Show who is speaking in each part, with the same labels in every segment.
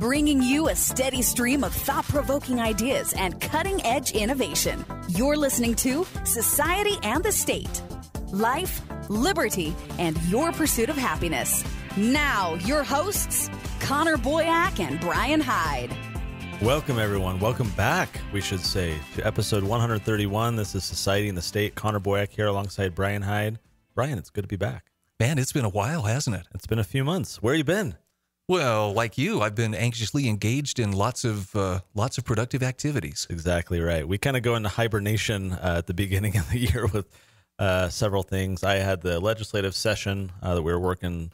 Speaker 1: bringing you a steady stream of thought-provoking ideas and cutting-edge innovation. You're listening to Society and the State. Life, liberty, and your pursuit of happiness. Now, your hosts, Connor Boyack and Bryan Hyde.
Speaker 2: Welcome, everyone. Welcome back, we should say, to episode 131. This is Society and the State. Connor Boyack here alongside Bryan Hyde. Bryan, it's good to be back.
Speaker 3: Man, it's been a while, hasn't it?
Speaker 2: It's been a few months. Where you been?
Speaker 3: Well, like you, I've been anxiously engaged in lots of productive activities.
Speaker 2: Exactly right. We kind of go into hibernation at the beginning of the year with several things. I had the legislative session that we were working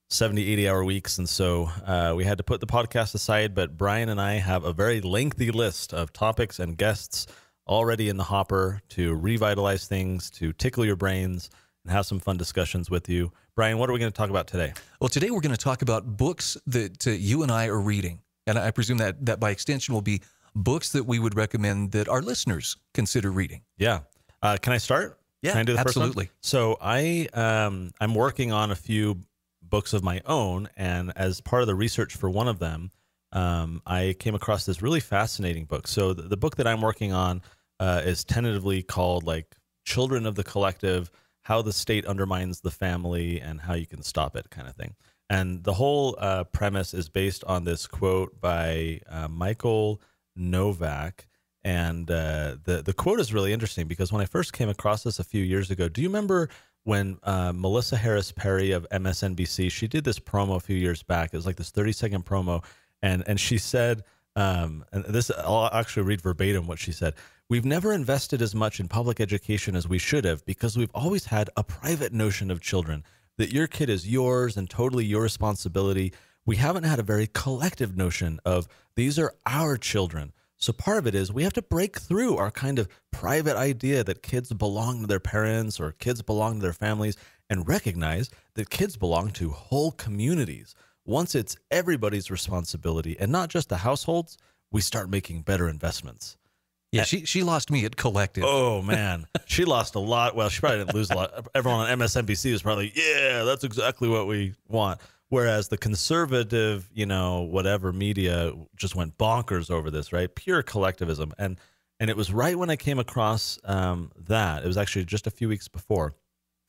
Speaker 2: 70, 80-hour weeks, and so we had to put the podcast aside, but Bryan and I have a very lengthy list of topics and guests already in the hopper to revitalize things, to tickle your brains, and have some fun discussions with you. Bryan, what are we going to talk about today?
Speaker 3: Well, today we're going to talk about books that you and I are reading, and I presume that by extension will be books that we would recommend that our listeners consider reading.
Speaker 2: Yeah. Can I start?
Speaker 3: Yeah,
Speaker 2: Can I do the
Speaker 3: absolutely.
Speaker 2: First one? So I'm working on a few books of my own, and as part of the research for one of them, I came across this really fascinating book. So the book that I'm working on is tentatively called like Children of the Collective: How the State Undermines the Family and How You Can Stop It, kind of thing. And the whole premise is based on this quote by Michael Novak. And the quote is really interesting because when I first came across this a few years ago, do you remember when Melissa Harris Perry of MSNBC, she did this promo a few years back. It was like this 30-second promo. And she said, and this, I'll actually read verbatim what she said. "We've never invested as much in public education as we should have because we've always had a private notion of children, that your kid is yours and totally your responsibility. We haven't had a very collective notion of these are our children. So part of it is we have to break through our kind of private idea that kids belong to their parents or kids belong to their families and recognize that kids belong to whole communities. Once it's everybody's responsibility and not just the households, we start making better investments."
Speaker 3: Yeah, she lost me at collective.
Speaker 2: Oh, man. She lost a lot. Well, she probably didn't lose a lot. Everyone on MSNBC was probably, yeah, that's exactly what we want. Whereas the conservative, whatever media just went bonkers over this, right? Pure collectivism. And it was right when I came across that. It was actually just a few weeks before.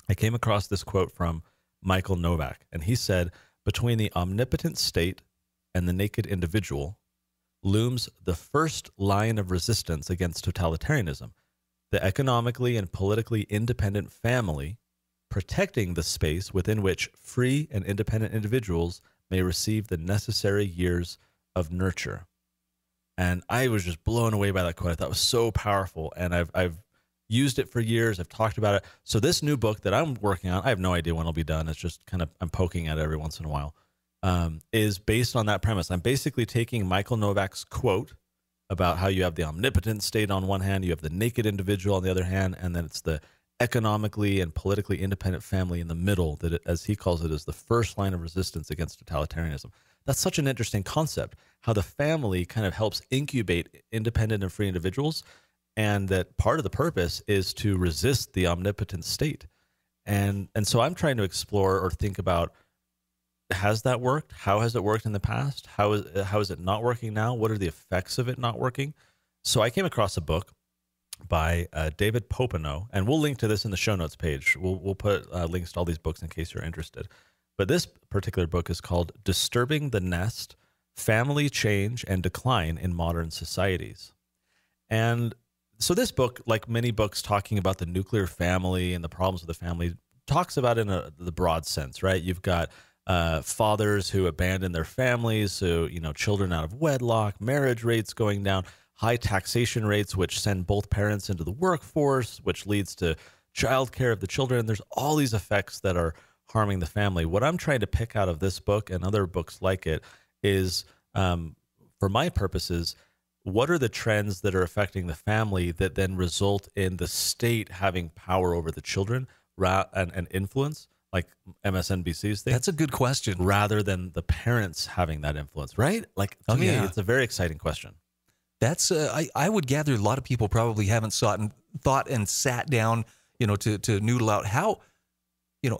Speaker 2: I came across this quote from Michael Novak. And he said, "Between the omnipotent state and the naked individual looms the first line of resistance against totalitarianism, the economically and politically independent family, protecting the space within which free and independent individuals may receive the necessary years of nurture." And I was just blown away by that quote. I thought it was so powerful, and I've used it for years. I've talked about it. So this new book that I'm working on, I have no idea when it'll be done. It's just kind of, I'm poking at it every once in a while. Is based on that premise. I'm basically taking Michael Novak's quote about how you have the omnipotent state on one hand, you have the naked individual on the other hand, and then it's the economically and politically independent family in the middle that, as he calls it, is the first line of resistance against totalitarianism. That's such an interesting concept, how the family kind of helps incubate independent and free individuals, and that part of the purpose is to resist the omnipotent state. And so I'm trying to explore or think about, has that worked? How has it worked in the past? How is it not working now? What are the effects of it not working? So I came across a book by David Popenoe, and we'll link to this in the show notes page. We'll put links to all these books in case you're interested. But this particular book is called "Disturbing the Nest: Family Change and Decline in Modern Societies." And so this book, like many books talking about the nuclear family and the problems of the family, talks about it in the broad sense, right? You've got fathers who abandon their families, so children out of wedlock, marriage rates going down, high taxation rates which send both parents into the workforce, which leads to child care of the children. There's all these effects that are harming the family. What I'm trying to pick out of this book and other books like it is, for my purposes, what are the trends that are affecting the family that then result in the state having power over the children and influence? Like MSNBC's thing?
Speaker 3: That's a good question.
Speaker 2: Rather than the parents having that influence, right? Like, to me, it's a very exciting question.
Speaker 3: That's I would gather a lot of people probably haven't thought and sat down, to noodle out how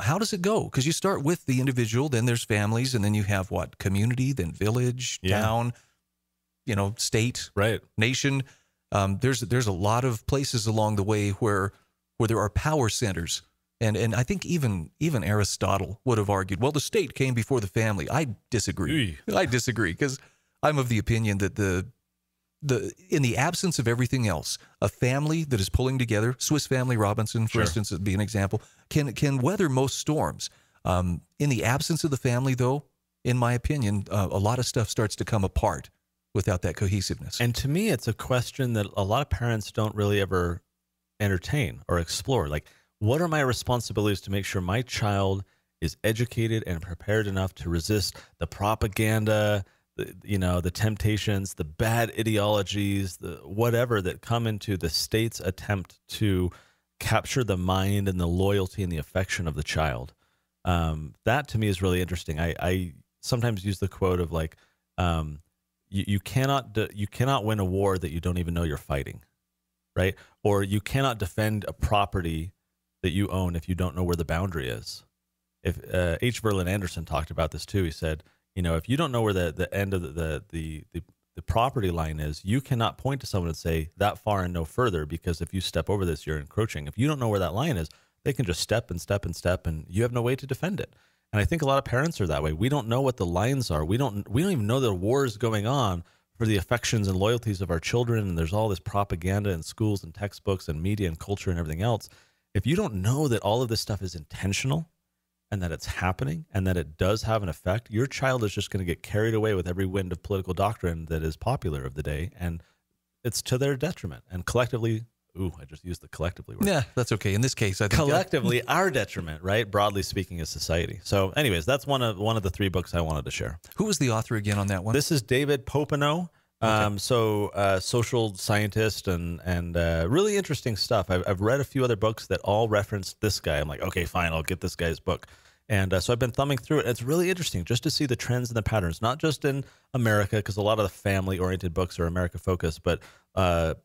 Speaker 3: how does it go? Because you start with the individual, then there's families, and then you have what? Community, then village, town, state,
Speaker 2: right,
Speaker 3: nation. There's a lot of places along the way where there are power centers. And I think even Aristotle would have argued, well, the state came before the family. I disagree. I disagree because I'm of the opinion that in the absence of everything else, a family that is pulling together, Swiss Family Robinson, for instance, would be an example, can weather most storms. In the absence of the family, though, in my opinion, a lot of stuff starts to come apart without that cohesiveness.
Speaker 2: And to me, it's a question that a lot of parents don't really ever entertain or explore. Like, what are my responsibilities to make sure my child is educated and prepared enough to resist the propaganda, the temptations, the bad ideologies, the whatever that come into the state's attempt to capture the mind and the loyalty and the affection of the child? That to me is really interesting. I sometimes use the quote of like, you cannot win a war that you don't even know you're fighting, right? Or you cannot defend a property that you own if you don't know where the boundary is. If H. Verlin Anderson talked about this too. He said, if you don't know where the end of the property line is, you cannot point to someone and say that far and no further, because if you step over this, you're encroaching. If you don't know where that line is, they can just step and step and step, and you have no way to defend it. And I think a lot of parents are that way. We don't know what the lines are. We don't even know the war is going on for the affections and loyalties of our children. And there's all this propaganda in schools and textbooks and media and culture and everything else. If you don't know that all of this stuff is intentional and that it's happening and that it does have an effect, your child is just going to get carried away with every wind of political doctrine that is popular of the day. And it's to their detriment. And collectively, I just used the collectively word.
Speaker 3: Yeah, that's okay. In this case, I think
Speaker 2: collectively our detriment, right? Broadly speaking, as society. So anyways, that's one of the 3 books I wanted to share.
Speaker 3: Who was the author again on that one?
Speaker 2: This is David Popenoe. Social scientist and really interesting stuff. I've read a few other books that all reference this guy. I'm like, okay, fine, I'll get this guy's book. And so I've been thumbing through it. It's really interesting just to see the trends and the patterns, not just in America, because a lot of the family-oriented books are America-focused, but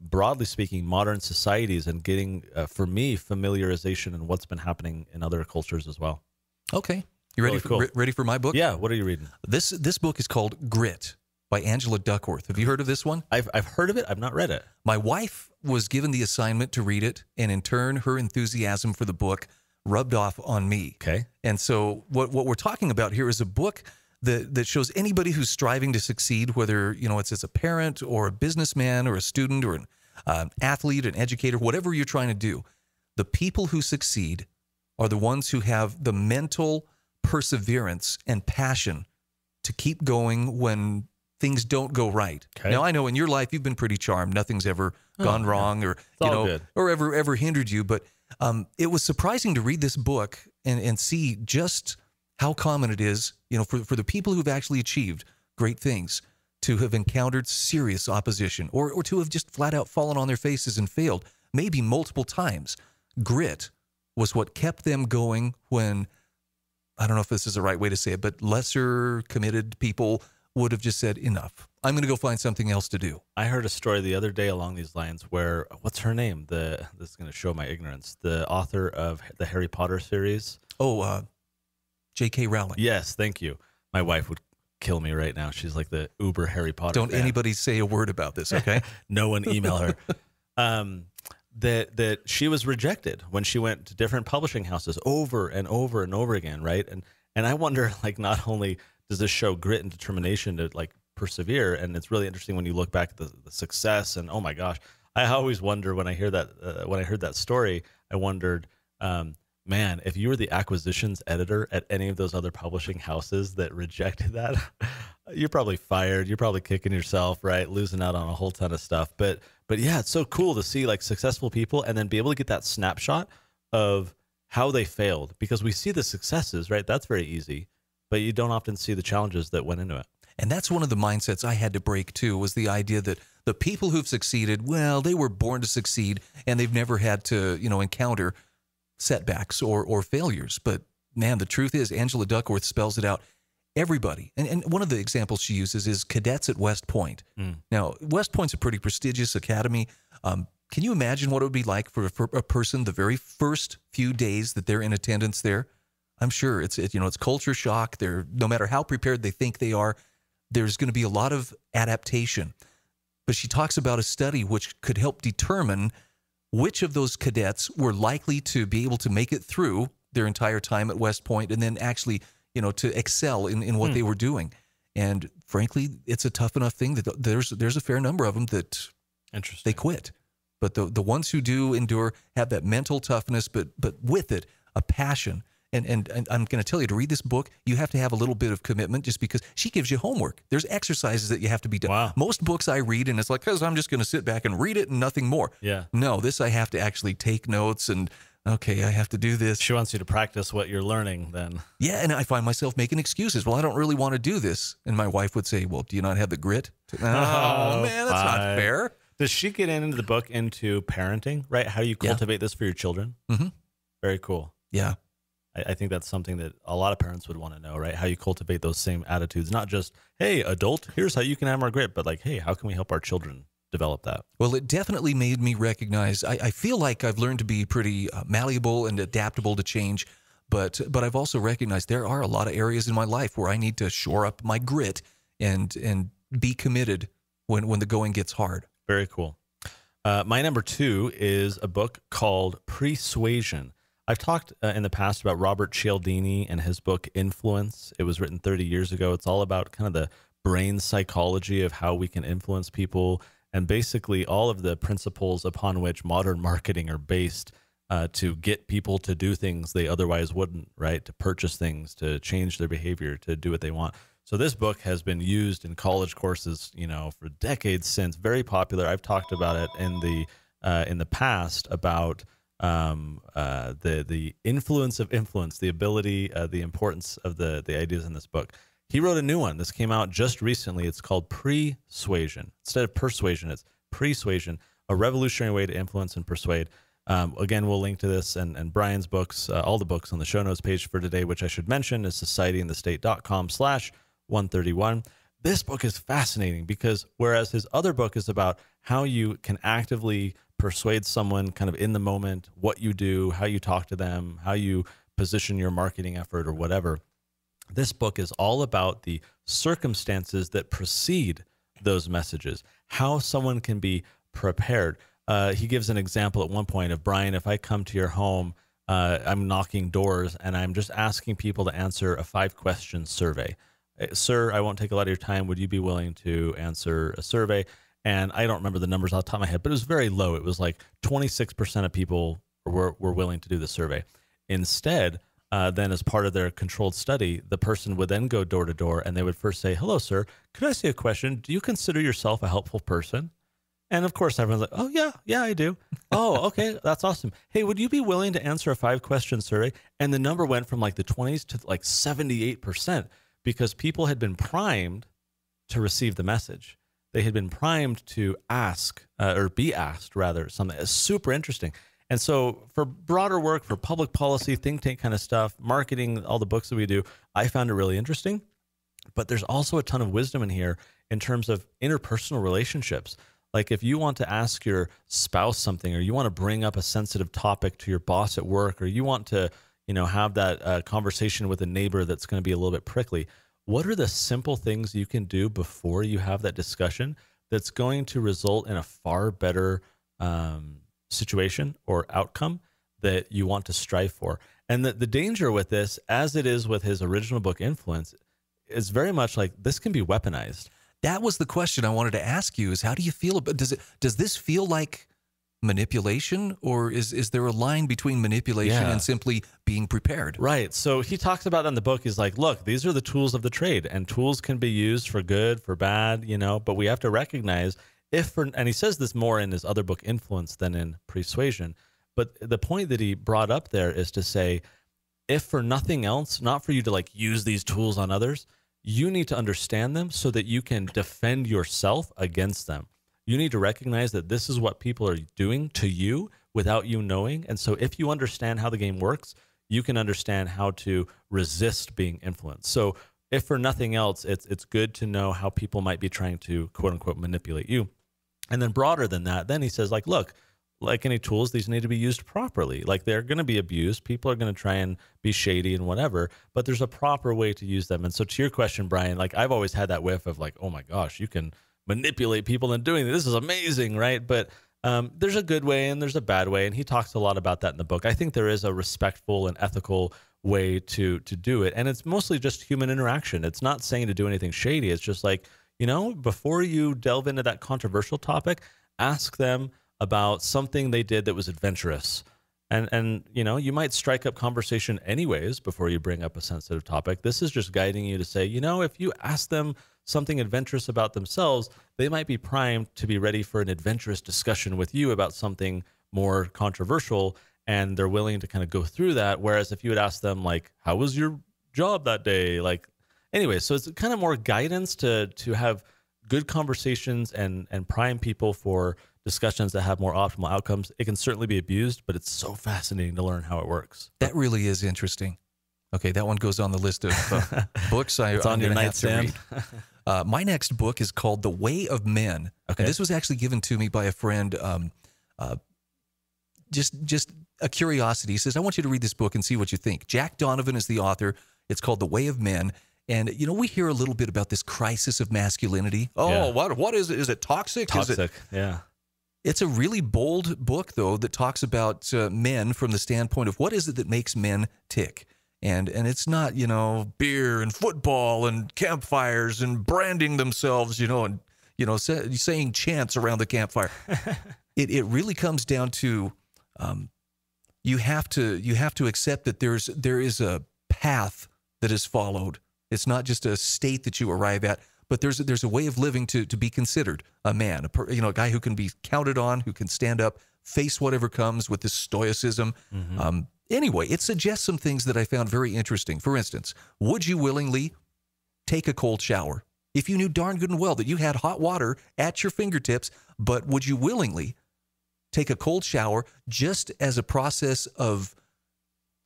Speaker 2: broadly speaking, modern societies, and getting, for me, familiarization in what's been happening in other cultures as well.
Speaker 3: Okay. You ready, ready for my book?
Speaker 2: Yeah, what are you reading?
Speaker 3: This book is called Grit by Angela Duckworth. Have you heard of this one?
Speaker 2: I've heard of it. I've not read it.
Speaker 3: My wife was given the assignment to read it, and in turn, her enthusiasm for the book rubbed off on me.
Speaker 2: Okay.
Speaker 3: And so what we're talking about here is a book that shows anybody who's striving to succeed, whether it's as a parent or a businessman or a student or an athlete, an educator, whatever you're trying to do. The people who succeed are the ones who have the mental perseverance and passion to keep going when things don't go right. Okay. Now, I know in your life you've been pretty charmed. Nothing's ever gone wrong or or ever hindered you. But it was surprising to read this book and see just how common it is, for the people who've actually achieved great things to have encountered serious opposition or to have just flat out fallen on their faces and failed, maybe multiple times. Grit was what kept them going when, I don't know if this is the right way to say it, but lesser committed people would have just said, enough. I'm going to go find something else to do.
Speaker 2: I heard a story the other day along these lines where, what's her name? This is going to show my ignorance. The author of the Harry Potter series.
Speaker 3: J.K. Rowling. Yes,
Speaker 2: thank you. My wife would kill me right now. She's like the uber Harry Potter
Speaker 3: Don't
Speaker 2: fan.
Speaker 3: Anybody say a word about this, okay?
Speaker 2: No one email her. That she was rejected when she went to different publishing houses over and over and over again, right? And I wonder, like, not only does this show grit and determination to like persevere, and it's really interesting when you look back at the success, and oh my gosh, I always wonder when I hear that when I heard that story, I wondered, man, if you were the acquisitions editor at any of those other publishing houses that rejected that, you're probably fired. You're probably kicking yourself, right? Losing out on a whole ton of stuff. But yeah, it's so cool to see like successful people and then be able to get that snapshot of how they failed, because we see the successes, right? That's very easy, but you don't often see the challenges that went into it.
Speaker 3: And that's one of the mindsets I had to break too, was the idea that the people who've succeeded, well, they were born to succeed and they've never had to, encounter setbacks or failures. But man, the truth is, Angela Duckworth spells it out. Everybody. And one of the examples she uses is cadets at West Point. Now, West Point's a pretty prestigious academy. Can you imagine what it would be like for a person the very first few days that they're in attendance there I'm sure it's culture shock. They're, no matter how prepared they think they are, there's going to be a lot of adaptation. But she talks about a study which could help determine which of those cadets were likely to be able to make it through their entire time at West Point and then actually, to excel in what they were doing. And frankly, it's a tough enough thing that there's a fair number of them that they quit. But the ones who do endure have that mental toughness, but with it, a passion. And I'm going to tell you, to read this book, you have to have a little bit of commitment, just because she gives you homework. There's exercises that you have to be done.
Speaker 2: Wow. Most
Speaker 3: books I read, and it's like, because I'm just going to sit back and read it and nothing more.
Speaker 2: Yeah.
Speaker 3: No, this I have to actually take notes and, okay, I have to do this.
Speaker 2: She wants you to practice what you're learning then.
Speaker 3: Yeah, and I find myself making excuses. Well, I don't really want to do this. And my wife would say, well, do you not have the grit? Oh, man, that's not fair.
Speaker 2: Does she get into the book into parenting, right? How do you cultivate this for your children?
Speaker 3: Mm-hmm.
Speaker 2: Very cool.
Speaker 3: Yeah.
Speaker 2: I think that's something that a lot of parents would want to know, right? How you cultivate those same attitudes, not just, hey, adult, here's how you can have more grit, but like, hey, how can we help our children develop that?
Speaker 3: Well, it definitely made me recognize, I feel like I've learned to be pretty malleable and adaptable to change, but I've also recognized there are a lot of areas in my life where I need to shore up my grit and be committed when the going gets hard.
Speaker 2: Very cool. My number 2 is a book called Persuasion. I've talked in the past about Robert Cialdini and his book Influence. It was written 30 years ago. It's all about kind of the brain psychology of how we can influence people, and basically all of the principles upon which modern marketing are based to get people to do things they otherwise wouldn't, right? To purchase things, to change their behavior, to do what they want. So this book has been used in college courses, for decades since. Very popular. I've talked about it in the past about the influence of influence, the ability, the importance of the ideas in this book. He wrote a new one. This came out just recently. It's called Persuasion. Instead of persuasion, it's Persuasion, a revolutionary way to influence and persuade. Again, we'll link to this and Bryan's books, all the books on the show notes page for today, which I should mention is societyandthestate.com/131. This book is fascinating because whereas his other book is about how you can actively persuade someone kind of in the moment, what you do, how you talk to them, how you position your marketing effort or whatever, this book is all about the circumstances that precede those messages, how someone can be prepared. He gives an example at one point of, Bryan, if I come to your home, I'm knocking doors and I'm just asking people to answer a 5-question survey. Sir, I won't take a lot of your time. Would you be willing to answer a survey? And I don't remember the numbers off the top of my head, but it was very low. It was like 26% of people were willing to do the survey. Instead, then as part of their controlled study, the person would then go door to door and they would first say, hello, sir, could I ask you a question? Do you consider yourself a helpful person? And of course, everyone's like, oh, yeah, I do. Oh, okay, that's awesome. Hey, would you be willing to answer a 5-question survey? And the number went from like the 20s to like 78% because people had been primed to receive the message. They had been primed to ask or be asked, rather, something that's super interesting. And so for broader work, for public policy, think tank kind of stuff, marketing, all the books that we do, I found it really interesting. But there's also a ton of wisdom in here in terms of interpersonal relationships. Like if you want to ask your spouse something, or you want to bring up a sensitive topic to your boss at work, or you want to, have that conversation with a neighbor that's going to be a little bit prickly, what are the simple things you can do before you have that discussion that's going to result in a far better situation or outcome that you want to strive for? And the danger with this, as it is with his original book, Influence, is very much like this can be weaponized.
Speaker 3: That was the question I wanted to ask you, is how do you feel about, does this feel like manipulation, or is there a line between manipulation and simply being prepared?
Speaker 2: Right. So he talks about in the book, he's like, look, these are the tools of the trade, and tools can be used for good, for bad, but we have to recognize and he says this more in his other book, Influence, than in Persuasion. But the point that he brought up there is to say, if for nothing else, not for you to like use these tools on others, you need to understand them so that you can defend yourself against them. You need to recognize that this is what people are doing to you without you knowing. And so if you understand how the game works, you can understand how to resist being influenced. So if for nothing else, it's good to know how people might be trying to, quote unquote, manipulate you. And then broader than that, then he says, like, look, like any tools, these need to be used properly. Like they're going to be abused. People are going to try and be shady and whatever, but there's a proper way to use them. And so to your question, Bryan, like I've always had that whiff of like, oh my gosh, you can manipulate people in doing this. This is amazing, right? But there's a good way and there's a bad way. And he talks a lot about that in the book. I think there is a respectful and ethical way to do it. And it's mostly just human interaction. It's not saying to do anything shady. It's just like, you know, before you delve into that controversial topic, ask them about something they did that was adventurous. And you know, you might strike up conversation anyways before you bring up a sensitive topic. This is just guiding you to say, you know, if you ask them something adventurous about themselves, they might be primed to be ready for an adventurous discussion with you about something more controversial, and they're willing to kind of go through that. Whereas if you would ask them like, how was your job that day? Like, anyway, so it's kind of more guidance to have good conversations and prime people for discussions that have more optimal outcomes. It can certainly be abused, but it's so fascinating to learn how it works.
Speaker 3: That really is interesting. Okay, that one goes on the list of books
Speaker 2: it's on your nightstand.
Speaker 3: My next book is called The Way of Men.
Speaker 2: Okay.
Speaker 3: And this was actually given to me by a friend. Just a curiosity. He says, I want you to read this book and see what you think. Jack Donovan is the author. It's called The Way of Men. And, you know, we hear a little bit about this crisis of masculinity. Oh,
Speaker 2: Yeah.
Speaker 3: what is it? Is it toxic? Is it?
Speaker 2: Toxic, yeah.
Speaker 3: It's a really bold book, though, that talks about men from the standpoint of what is it that makes men tick. And it's not, you know, beer and football and campfires and branding themselves, you know, and, you know, saying chants around the campfire. It really comes down to you have to accept that there is a path that is followed. It's not just a state that you arrive at, but there's a way of living to be considered a man, a guy who can be counted on, who can stand up, face whatever comes with this stoicism.
Speaker 2: Mm-hmm.
Speaker 3: Anyway, it suggests some things that I found very interesting. For instance, would you willingly take a cold shower if you knew darn good and well that you had hot water at your fingertips, but would you willingly take a cold shower just as a process of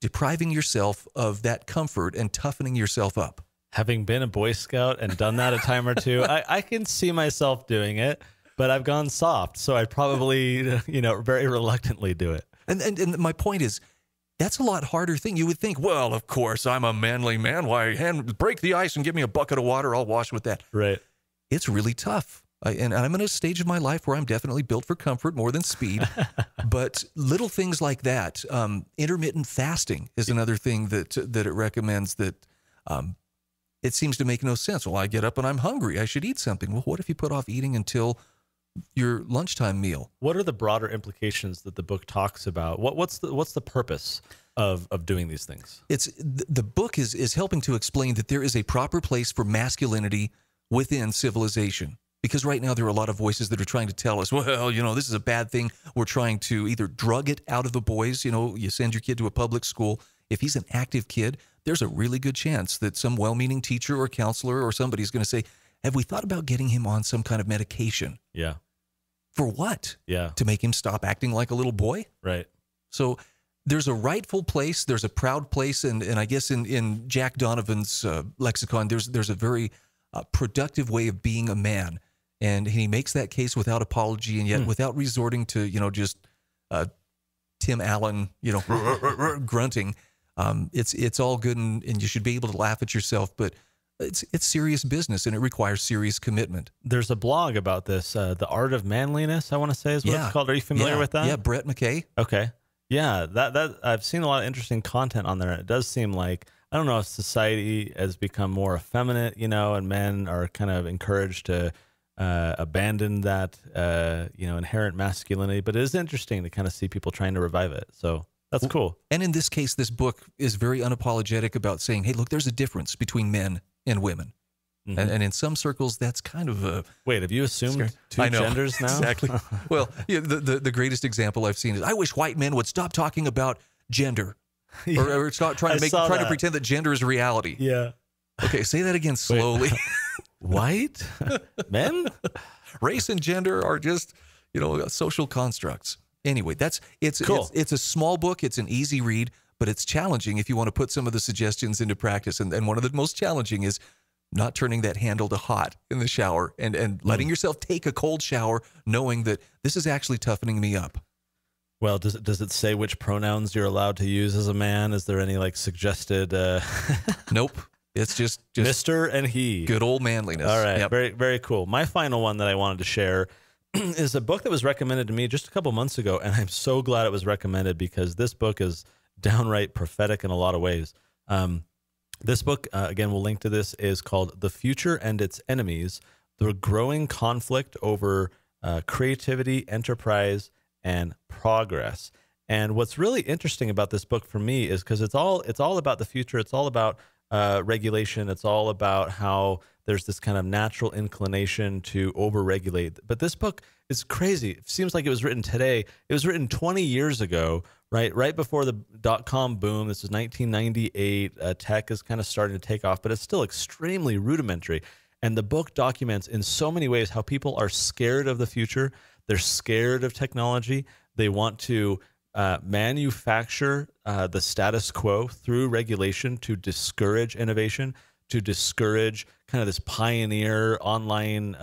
Speaker 3: depriving yourself of that comfort and toughening yourself up?
Speaker 2: Having been a Boy Scout and done that a time or two, I can see myself doing it, but I've gone soft, so I'd probably, you know, very reluctantly do it.
Speaker 3: And my point is, that's a lot harder thing. You would think, well, of course, I'm a manly man. Why, break the ice and give me a bucket of water. I'll wash with that.
Speaker 2: Right.
Speaker 3: It's really tough. And I'm in a stage of my life where I'm definitely built for comfort more than speed. But little things like that, intermittent fasting is another thing that it recommends that it seems to make no sense. Well, I get up and I'm hungry. I should eat something. Well, what if you put off eating until your lunchtime meal?
Speaker 2: What are the broader implications that the book talks about? What's the purpose of doing these things?
Speaker 3: It's the book is helping to explain that there is a proper place for masculinity within civilization. Because right now there are a lot of voices that are trying to tell us, well, you know, this is a bad thing. We're trying to either drug it out of the boys. You know, you send your kid to a public school. If he's an active kid, there's a really good chance that some well-meaning teacher or counselor or somebody is going to say, have we thought about getting him on some kind of medication?
Speaker 2: Yeah.
Speaker 3: For what?
Speaker 2: Yeah.
Speaker 3: To make him stop acting like a little boy?
Speaker 2: Right.
Speaker 3: So there's a rightful place, there's a proud place, and I guess in Jack Donovan's lexicon, there's a very productive way of being a man. And he makes that case without apology and yet without resorting to, you know, just Tim Allen, you know, grunting. It's all good and you should be able to laugh at yourself, but it's serious business and it requires serious commitment.
Speaker 2: There's a blog about this, The Art of Manliness, I want to say is what it's called. Are you familiar with that?
Speaker 3: Yeah, Brett McKay.
Speaker 2: Okay. Yeah, that I've seen a lot of interesting content on there. It does seem like, I don't know if society has become more effeminate, you know, and men are kind of encouraged to abandon that, you know, inherent masculinity. But it is interesting to kind of see people trying to revive it. So that's cool.
Speaker 3: And in this case, this book is very unapologetic about saying, hey, look, there's a difference between men and women. Mm-hmm. And in some circles, that's kind of a...
Speaker 2: Wait, have you assumed two genders now?
Speaker 3: Exactly. Well, yeah, the greatest example I've seen is, I wish white men would stop talking about gender. Yeah. Or stop trying to pretend that gender is reality.
Speaker 2: Yeah.
Speaker 3: Okay, say that again slowly.
Speaker 2: White men?
Speaker 3: Race and gender are just, you know, social constructs. Anyway, it's
Speaker 2: cool.
Speaker 3: It's a small book. It's an easy read, but it's challenging if you want to put some of the suggestions into practice. And one of the most challenging is not turning that handle to hot in the shower and letting yourself take a cold shower, knowing that this is actually toughening me up.
Speaker 2: Well, does it say which pronouns you're allowed to use as a man? Is there any like suggested?
Speaker 3: Nope. It's just
Speaker 2: Mr. and he.
Speaker 3: Good old manliness.
Speaker 2: All right.
Speaker 3: Yep.
Speaker 2: Very, very cool. My final one that I wanted to share is a book that was recommended to me just a couple months ago. And I'm so glad it was recommended because this book is downright prophetic in a lot of ways. This book, again, we'll link to this, is called The Future and Its Enemies, The Growing Conflict Over Creativity, Enterprise, and Progress. And what's really interesting about this book for me is because it's all about the future. It's all about regulation. It's all about how there's this kind of natural inclination to overregulate. But this book is crazy. It seems like it was written today. It was written 20 years ago, right before the .com boom. This is 1998. Tech is kind of starting to take off, but it's still extremely rudimentary. And the book documents in so many ways how people are scared of the future. They're scared of technology. They want to manufacture the status quo through regulation to discourage innovation, to discourage kind of this pioneer online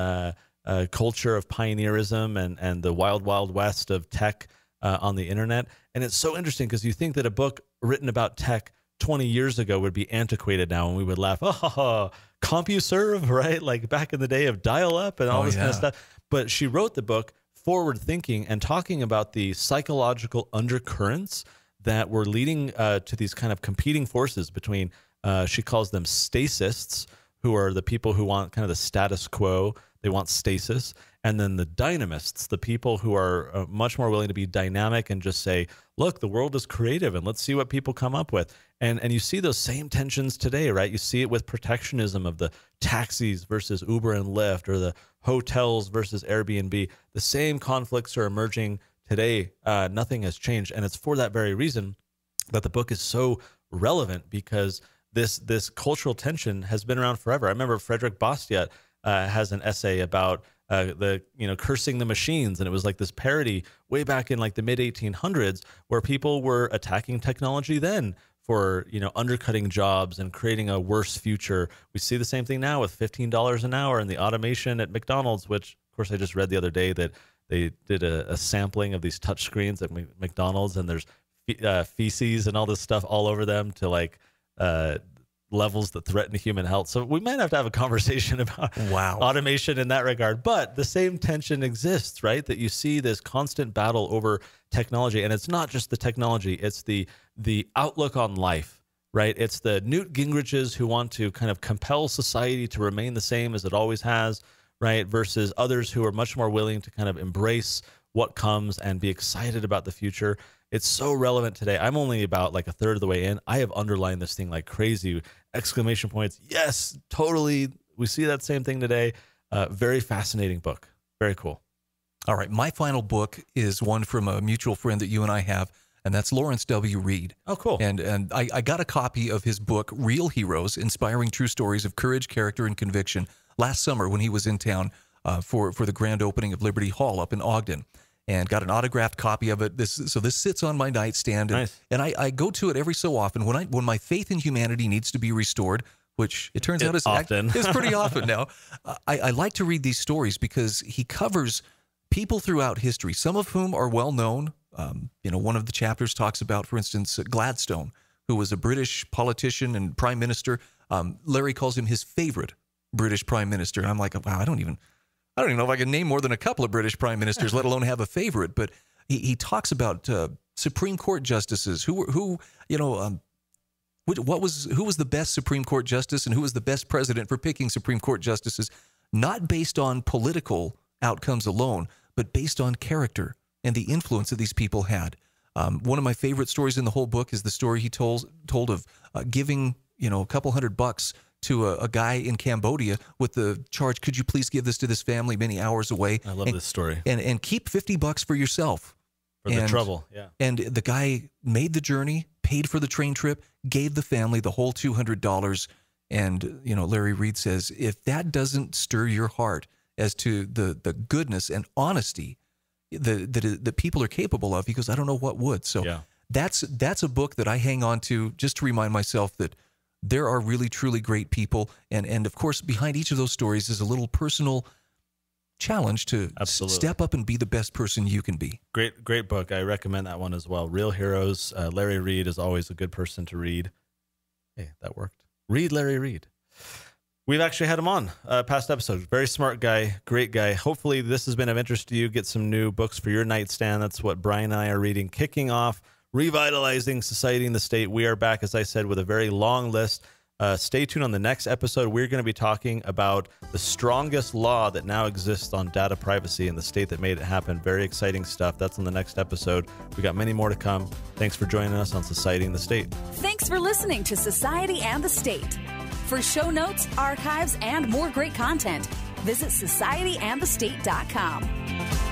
Speaker 2: culture of pioneerism and the wild, wild west of tech on the internet. And it's so interesting because you think that a book written about tech 20 years ago would be antiquated now, and we would laugh, oh, CompuServe, right? Like back in the day of dial-up and all this kind of stuff. But she wrote the book forward thinking and talking about the psychological undercurrents that were leading to these kind of competing forces between, she calls them stasists, who are the people who want kind of the status quo. They want stasis. And then the dynamists, the people who are much more willing to be dynamic and just say, look, the world is creative and let's see what people come up with. And you see those same tensions today, right? You see it with protectionism of the taxis versus Uber and Lyft, or the hotels versus Airbnb. The same conflicts are emerging today. Nothing has changed. And it's for that very reason that the book is so relevant, because this cultural tension has been around forever. I remember Frederick Bastiat has an essay about cursing the machines, and it was like this parody way back in like the mid 1800s where people were attacking technology then for undercutting jobs and creating a worse future. We see the same thing now with $15 an hour and the automation at McDonald's, which of course I just read the other day that they did a sampling of these touch screens at McDonald's, and there's feces and all this stuff all over them to like levels that threaten human health. So we might have to have a conversation about automation in that regard. But the same tension exists, right? That you see this constant battle over technology. And it's not just the technology, it's the outlook on life, right? It's the Newt Gingriches who want to kind of compel society to remain the same as it always has, right? Versus others who are much more willing to kind of embrace what comes and be excited about the future. It's so relevant today. I'm only about like a third of the way in. I have underlined this thing like crazy, exclamation points. Yes, totally. We see that same thing today. Very fascinating book. Very cool.
Speaker 3: All right. My final book is one from a mutual friend that you and I have, and that's Lawrence W. Reed.
Speaker 2: Oh, cool.
Speaker 3: And I got a copy of his book, Real Heroes, Inspiring True Stories of Courage, Character, and Conviction, last summer when he was in town for the grand opening of Liberty Hall up in Ogden. And got an autographed copy of it. This sits on my nightstand, and,
Speaker 2: nice.
Speaker 3: and I go to it every so often when my faith in humanity needs to be restored, which it turns out is
Speaker 2: often.
Speaker 3: It's pretty often now. I like to read these stories because he covers people throughout history, some of whom are well known. One of the chapters talks about, for instance, Gladstone, who was a British politician and prime minister. Larry calls him his favorite British prime minister. And I'm like, wow, I don't even know if I can name more than a couple of British prime ministers, let alone have a favorite. But he talks about Supreme Court justices who was the best Supreme Court justice and who was the best president for picking Supreme Court justices, not based on political outcomes alone, but based on character and the influence that these people had. One of my favorite stories in the whole book is the story he told of giving a couple $100 to a guy in Cambodia with the charge, could you please give this to this family many hours away?
Speaker 2: I love this story.
Speaker 3: And keep $50 for yourself.
Speaker 2: For the trouble, yeah.
Speaker 3: And the guy made the journey, paid for the train trip, gave the family the whole $200. And, Larry Reed says, if that doesn't stir your heart as to the goodness and honesty that people are capable of, he goes, I don't know what would. So
Speaker 2: yeah.
Speaker 3: That's a book that I hang on to just to remind myself that there are really, truly great people. And of course, behind each of those stories is a little personal challenge to
Speaker 2: Absolutely.
Speaker 3: step up and be the best person you can be.
Speaker 2: Great book. I recommend that one as well. Real Heroes. Larry Reed is always a good person to read. Hey, that worked. Read Larry Reed. We've actually had him on past episodes. Very smart guy, great guy. Hopefully this has been of interest to you. Get some new books for your nightstand. That's what Bryan and I are reading. Kicking off, Revitalizing Society and the State. We are back, as I said, with a very long list. Stay tuned on the next episode. We're going to be talking about the strongest law that now exists on data privacy in the state that made it happen. Very exciting stuff. That's on the next episode. We got many more to come. Thanks for joining us on Society and the State.
Speaker 1: Thanks for listening to Society and the State. For show notes, archives, and more great content, visit societyandthestate.com.